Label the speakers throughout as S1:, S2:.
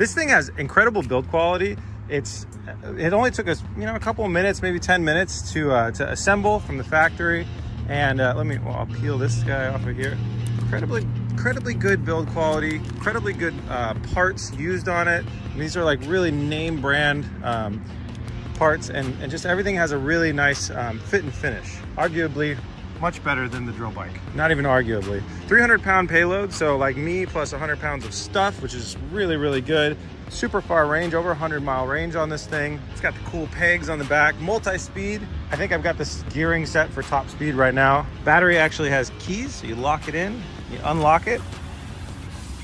S1: This thing has incredible build quality. It only took us, a couple of minutes, maybe 10 minutes to assemble from the factory. And I'll peel this guy off of here. Incredibly good build quality, incredibly good parts used on it. And these are like really name brand parts, and just everything has a really nice fit and finish. Arguably much better than the drill bike. Not even arguably. 300-pound payload, so like me plus 100 pounds of stuff, which is really good. Super far range, over 100-mile range on this thing. It's got the cool pegs on the back, multi-speed. I think I've got this gearing set for top speed right now. Battery actually has keys, so you lock it in, you unlock it.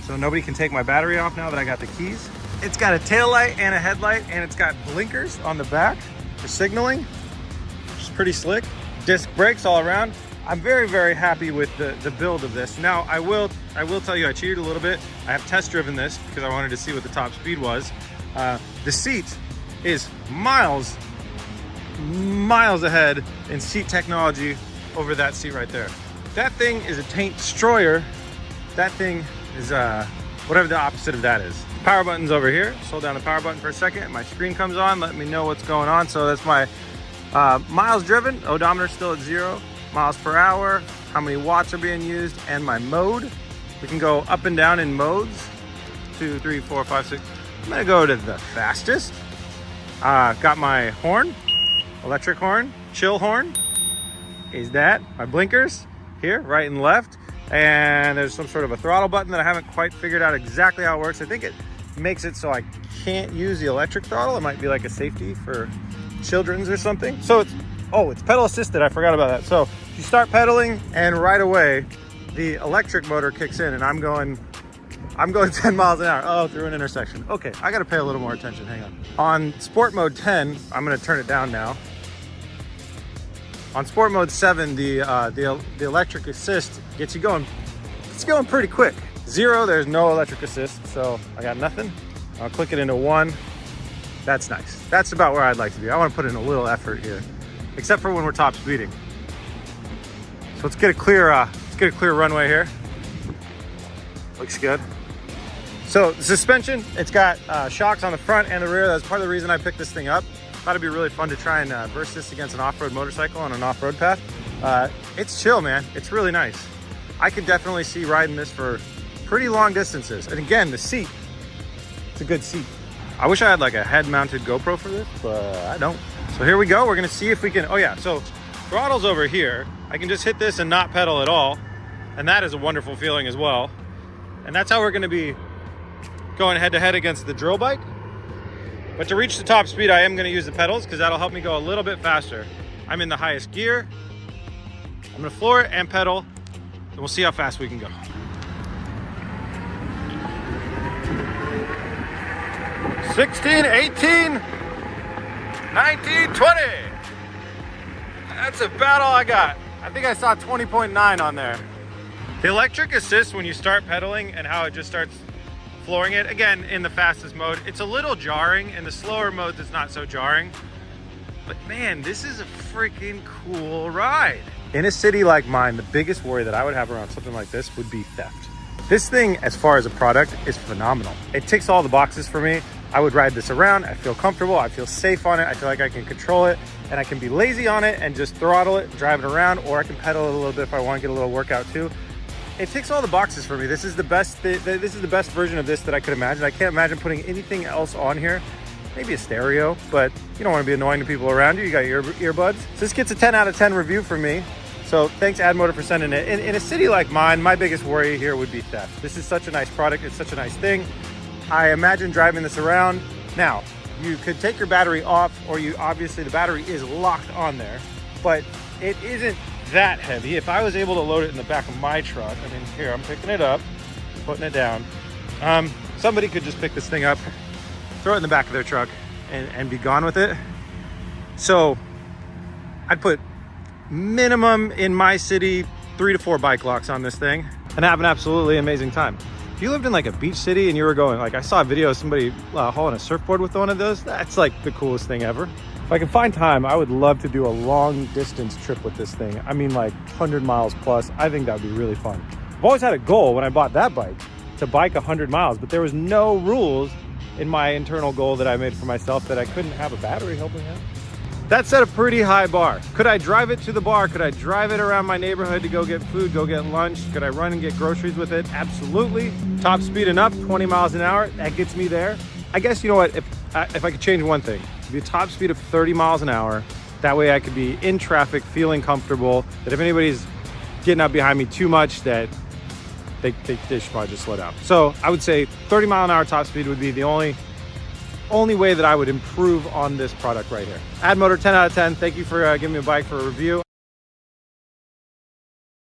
S1: So nobody can take my battery off now that I got the keys. It's got a tail light and a headlight, and it's got blinkers on the back for signaling, which is pretty slick. Disc brakes all around. I'm very happy with the build of this. Now, I will tell you, I cheated a little bit. I have test driven this because I wanted to see what the top speed was. The seat is miles ahead in seat technology over that seat right there. That thing is a taint destroyer. That thing is whatever the opposite of that is. Power button's over here. Just hold down the power button for a second. My screen comes on, let me know what's going on. So that's my miles driven. Odometer still at 0. Miles per hour, how many watts are being used, and my mode. We can go up and down in modes. 2, 3, 4, 5, 6. I'm gonna go to the fastest. Got my horn, electric horn, chill horn. Is that my blinkers here, right and left. And there's some sort of a throttle button that I haven't quite figured out exactly how it works. I think it makes it so I can't use the electric throttle. It might be like a safety for children's or something. So it's pedal assisted. I forgot about that. So you start pedaling and right away the electric motor kicks in, and I'm going 10 miles an hour. Oh, through an intersection. Okay, I got to pay a little more attention. Hang on. On sport mode 10, I'm going to turn it down now. On sport mode 7, the electric assist gets you going. It's going pretty quick. 0, there's no electric assist, so I got nothing. I'll click it into 1. That's nice. That's about where I'd like to be. I want to put in a little effort here, except for when we're top speeding. So let's get a clear runway here. Looks good. So the suspension, it's got shocks on the front and the rear. That's part of the reason I picked this thing up. Thought it'd be really fun to try and burst this against an off-road motorcycle on an off-road path. It's chill, man. It's really nice. I could definitely see riding this for pretty long distances. And again, the seat, it's a good seat. I wish I had like a head-mounted GoPro for this, but I don't. So here we go. We're gonna see if we can, oh yeah, so throttle's over here. I can just hit this and not pedal at all. And that is a wonderful feeling as well. And that's how we're gonna be going head to head against the drill bike. But to reach the top speed, I am gonna use the pedals because that'll help me go a little bit faster. I'm in the highest gear. I'm gonna floor it and pedal, and we'll see how fast we can go. 16, 18, 19, 20. That's about all I got. I think I saw 20.9 on there. The electric assist when you start pedaling and how it just starts flooring it, again, in the fastest mode, it's a little jarring. In the slower modes, it's not so jarring. But man, this is a freaking cool ride. In a city like mine, the biggest worry that I would have around something like this would be theft. This thing, as far as a product, is phenomenal. It ticks all the boxes for me. I would ride this around. I feel comfortable. I feel safe on it. I feel like I can control it, and I can be lazy on it and just throttle it, drive it around, or I can pedal it a little bit if I want to get a little workout too. It ticks all the boxes for me. This is the best. This is the best version of this that I could imagine. I can't imagine putting anything else on here. Maybe a stereo, but you don't want to be annoying to people around you. You got your earbuds. So this gets a 10 out of 10 review from me. So thanks Addmotor for sending it. In a city like mine, my biggest worry here would be theft. This is such a nice product. It's such a nice thing. I imagine driving this around. Now, you could take your battery off, or obviously the battery is locked on there, but it isn't that heavy. If I was able to load it in the back of my truck, I mean, here, I'm picking it up, putting it down. Somebody could just pick this thing up, throw it in the back of their truck, and be gone with it. So I'd put minimum in my city 3 to 4 bike locks on this thing and have an absolutely amazing time. If you lived in like a beach city and you were going, like I saw a video of somebody hauling a surfboard with one of those, that's like the coolest thing ever. If I can find time, I would love to do a long distance trip with this thing. I mean, like 100 miles plus. I think that would be really fun. I've always had a goal when I bought that bike to bike 100 miles, but there was no rules in my internal goal that I made for myself that I couldn't have a battery helping out. That set a pretty high bar. Could I drive it to the bar? Could I drive it around my neighborhood to go get food, go get lunch? Could I run and get groceries with it? Absolutely. Top speed enough, 20 miles an hour, that gets me there. I guess, you know what, if I could change one thing, it'd be a top speed of 30 miles an hour. That way I could be in traffic, feeling comfortable, that if anybody's getting up behind me too much, that they should probably just slow down. So I would say 30 mile an hour top speed would be the only way that I would improve on this product right here. Addmotor, 10 out of 10. Thank you for giving me a bike for a review.